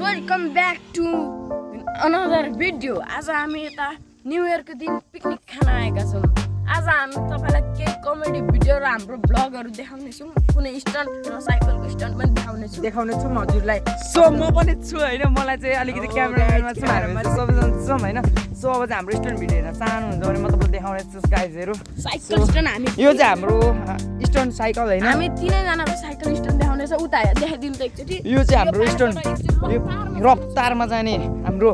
Welcome back to another video. आज हामी यता न्यू इयरको दिन पिकनिक खान आएका छौँ। आज हामी तपाईँलाई केही कमेडी भिडियो र हाम्रो ब्लगहरू देखाउनेछौँ। कुनै स्टन्ट र साइकलको स्टन्ट पनि देखाउनेछौँ हजुरलाई। सो म पनि छु होइन, मलाई चाहिँ अलिकति क्यामेराम्यानमा छु, हामी सबैजना छौँ होइन। सो अब चाहिँ हाम्रो स्टन्ट भिडियो हेर्न चाहनुहुन्छ भने म तपाईँलाई देखाउने छु गाइजहरू। साइकल स्टन्ट हामी यो चाहिँ हाम्रो स्टन्ट साइकल होइन, हामी तिनैजनाको साइकल स्टन्ट देखाउनेछ। उता देखाइदिनु त एकचोटि। यो चाहिँ हाम्रो स्टन्ट, यो रफ्तारमा जाने हाम्रो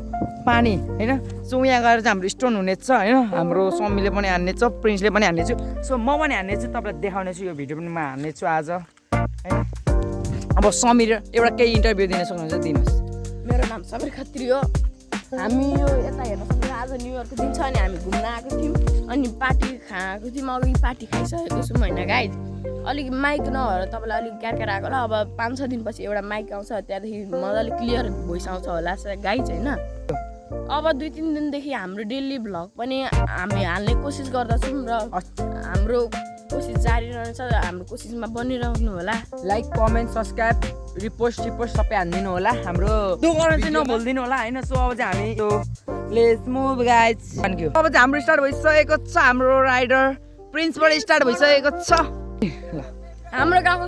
पानी होइन। सो यहाँ गएर चाहिँ हाम्रो स्टोन हुनेछ होइन। हाम्रो समीले पनि हान्नेछ, प्रिन्सले पनि हान्नेछु, सो म पनि हान्नेछु, तपाईँलाई देखाउनेछु। यो भिडियो पनि म हान्नेछु आज होइन। अब समीर एउटा केही इन्टरभ्यू दिन सक्नुहुन्छ, दिनुहोस्। मेरो नाम समीर खत्री हो। हामी यो यता हेर्न सक्नुहुन्छ, आज न्यु इयरको दिन छ अनि हामी घुम्न आएको थियौँ अनि पार्टी खाएको थियौँ। अघि पार्टी खाइसकेको छौँ होइन गाइज। अलिक माइक नभएर तपाईँलाई अलिक क्यारक्यार आएको होला। अब 5-6 दिनपछि एउटा माइक आउँछ, त्यहाँदेखि मजाले क्लियर भोइस आउँछ होला गाइज होइन। अब 2-3 दिनदेखि हाम्रो डेली भ्लग पनि हामी हाल्ने कोसिस गर्दछौँ र हाम्रो कोसिस जारी रहन्छ। हाम्रो कोसिसमा बनिरहनु होला। लाइक, कमेन्ट, सब्सक्राइब, रिपोस्ट सबै हानिदिनु होला। हाम्रो दोकान चाहिँ नभुलिदिनु होला होइन। सो अब चाहिँ हामी yo let's move guys. Thank you. अब चाहिँ हाम्रो स्टार्ट भइसकेको छ, हाम्रो राइडर प्रिन्सबाट स्टार्ट भइसकेको छ। ल हाम्रो गाउँको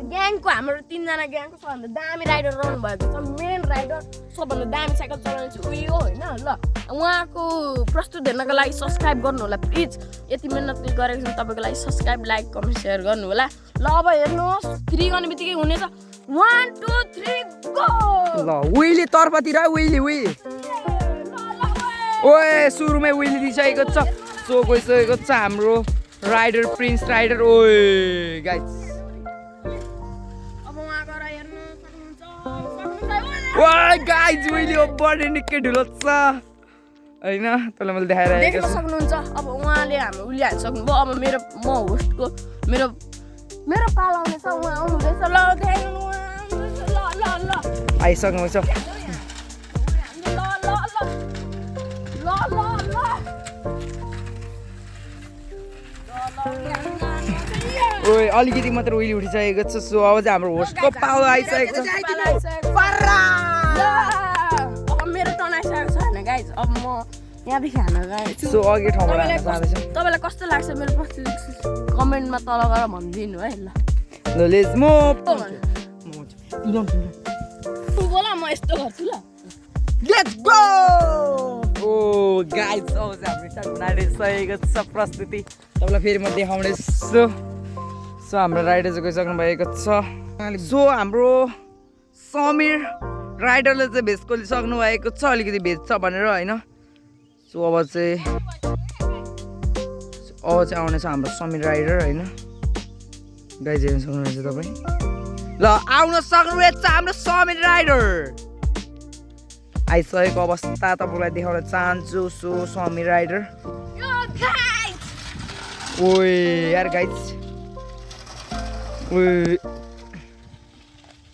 ग्याङको हाम्रो 3जना ग्याङको सबभन्दा दामी राइडर रहनु भएको छ। मेन राइडर सबभन्दा दामी साइकल चलाउने चाहिँ उयो होइन। ल उहाँको प्रस्तुत हेर्नको लागि सब्सक्राइब गर्नु होला प्लिज। यति मिहिनेत गरेको छौँ तपाईँको लागि। सब्सक्राइब, लाइक, कमेन्ट, सेयर गर्नु होला। ल अब हेर्नुहोस्, 3 गर्ने बित्तिकै हुनेछ। 1 2 3 गो। ल विली तर्फतिर विली ओए सुरुमै विली दिइसकेको छ। सो गइसकेको छ हाम्रो राइडर प्रिन्स राइडर। ओए गाइस, अब उहाँ गएर हेर्नु सक्नुहुन्छ। ओए गाइस, विली बडी निकै ठुलो छ होइन। तँलाई मैले देखाइरहेको देख्न सक्नुहुन्छ। अब उहाँले हाम्रो उली हालिसक्नुभयो। अब म होस्टको मेरो पालो आउनेछ। उहाँ आउनुहुँदैछ। ल देखाइदिनु ल आइसक्नुहुन्छ। ओए अलिकति मात्र विली उठिसकेको छ। सो अब चाहिँ हाम्रो होस्टको पालो आइसकेको छ। अब मेरो टर्न आइसकेको छ होइन गाइज। अब म यहाँदेखि हान्न गएछु। सो अघि ठाउँबाट हान्न जाँदैछ। तपाईँलाई कस्तो लाग्छ मेरो प्रस्तुति कमेन्टमा तल गएर भनिदिनु है। ल लेट्स मुभ। बोला म यस्तो गर्छु। ल लेट्स गो। ओ गाइस, अब चाहिँ हाम्रो स्टार्ट हुन आइसकेको छ प्रस्तुति। तपाईँलाई फेरि म देखाउनेछु। सो हाम्रो राइडर चाहिँ गइसक्नु भएको छ। सो हाम्रो समीर राइडरले चाहिँ भेज खोलिसक्नु भएको छ, अलिकति भेज छ भनेर होइन। सो अब चाहिँ आउनेछ हाम्रो समीर राइडर होइन। गाइज हेर्न सक्नुहुन्छ तपाईँ। ल आउन सक्नुहुनेछ हाम्रो समीर राइडर। आइसकेको अवस्था तपाईँलाई देखाउन चाहन्छु। So Sameer rider. ओए यार गाइज, ओए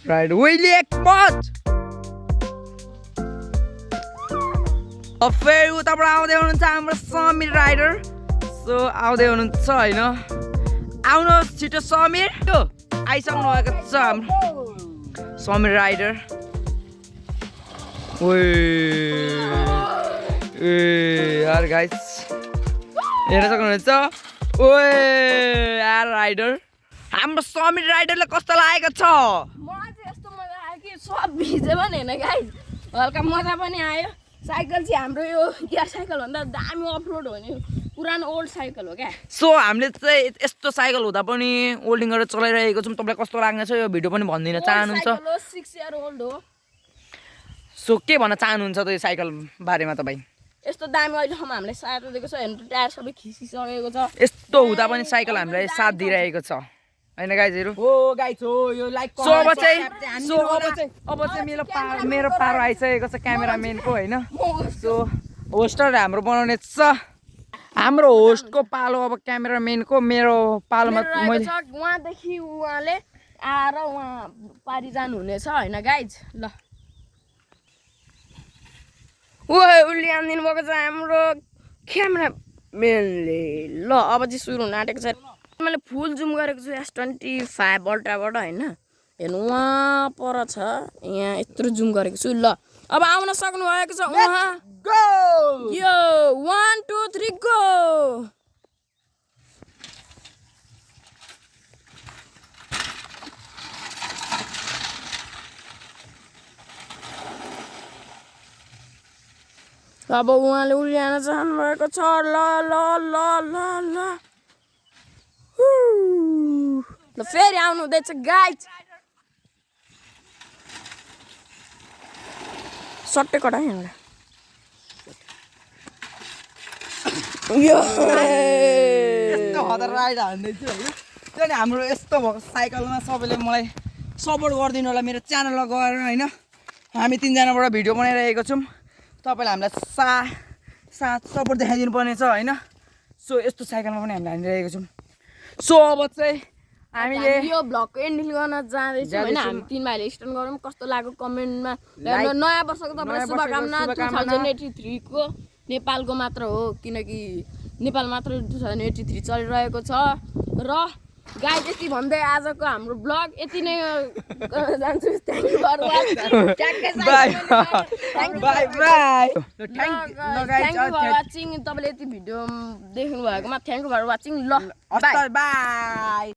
राइडर विली एक मत। अब फेरि उताबाट आउँदै हुनुहुन्छ हाम्रो समीर राइडर। सो आउँदै हुनुहुन्छ होइन। आउनुहोस् छिटो समीर। आइसक्नु भएको छ हाम्रो समीर राइडर। ए यार गाइस हेर्न सक्नुहुन्छ। ओए यार राइडर, हाम्रो समीर राइडरलाई कस्तो लागेको छ? मलाई चाहिँ यस्तो मजा आयो कि सब भिजे पनि होइन गाइज, हल्का मजा पनि आयो। साइकल चाहिँ हाम्रो यो गियर साइकल भन्दा दामी अफरोड हो नि, पुरानो ओल्ड साइकल हो क्या। सो हामीले चाहिँ यस्तो साइकल हुँदा पनि ओल्डिङ गरेर चलाइरहेको छौँ। तपाईँलाई कस्तो लाग्ने छ यो भिडियो पनि भनिदिन चाहनुहुन्छ? 6 इयर ओल्ड हो। सो के भन्न चाहनुहुन्छ त यो साइकल बारेमा तपाईँ? यस्तो दामी अहिलेसम्म हामीलाई सहायता दिएको छ। हेर्नु टायर सबै खिचिसकेको छ। यस्तो हुँदा पनि साइकल हामीलाई साथ दिइरहेको छ होइन गाइजहरू। हो गाइज हो, यो लाइक सो अब चाहिँ मेरो पारो आइसकेको छ क्यामेराम्यानको होइन। सो होस्टर हाम्रो बनाउने छ। हाम्रो होस्टको पालो अब क्यामेराम्यानको। मेरो पालोमा मैले उहाँदेखि उहाँले आएर उहाँ पारि जानुहुनेछ होइन गाइज। ल उसले हानिदिनु भएको छ हाम्रो क्यामेराम्यानले। ल अब चाहिँ सुरु हुन आँटेको छ। मैले फुल जुम गरेको छु S25 अल्ट्राबाट होइन। हेर्नु उहाँ पर छ यहाँ यत्रो जुम गरेको छु ल अब आउन सक्नु भएको छ उहाँ गो यो 1 2 3 गो अब उहाँले उड्याउन चाहनु भएको छ ल ल ल ल ल ल फेरि आउनु हुँदैछ गाइज सट्टै कटा यहाँबाट यस्तो हतार राइड हान्दैछु होइन त्यो नि हाम्रो यस्तो भएको साइकलमा सबैले मलाई सपोर्ट गरिदिनु होला मेरो च्यानलमा गएर होइन हामी तिनजनाबाट भिडियो बनाइरहेको छौँ तपाईँले हामीलाई साथ सपोर्ट देखाइदिनु पर्ने छ होइन सो यस्तो साइकलमा पनि हामीले हानिरहेको छौँ सो अब चाहिँ हामीले यो भ्लगको एन्डिङ गर्न जाँदैछौँ होइन हामी तीन भाइले स्टार्ट गरौँ कस्तो लाग्यो कमेन्टमा नयाँ वर्षको तपाईँलाई शुभकामना 2083 को नेपालको मात्र हो किनकि नेपाल मात्र 2083 चलिरहेको छ र गाइज यति भन्दै आजको हाम्रो ब्लग यति नै जान्छु थ्याङ्क यू फर वाचिङ तपाईँले यति भिडियो देख्नु भएकोमा थ्याङ्क यू फर वाचिङ ल बाई बाई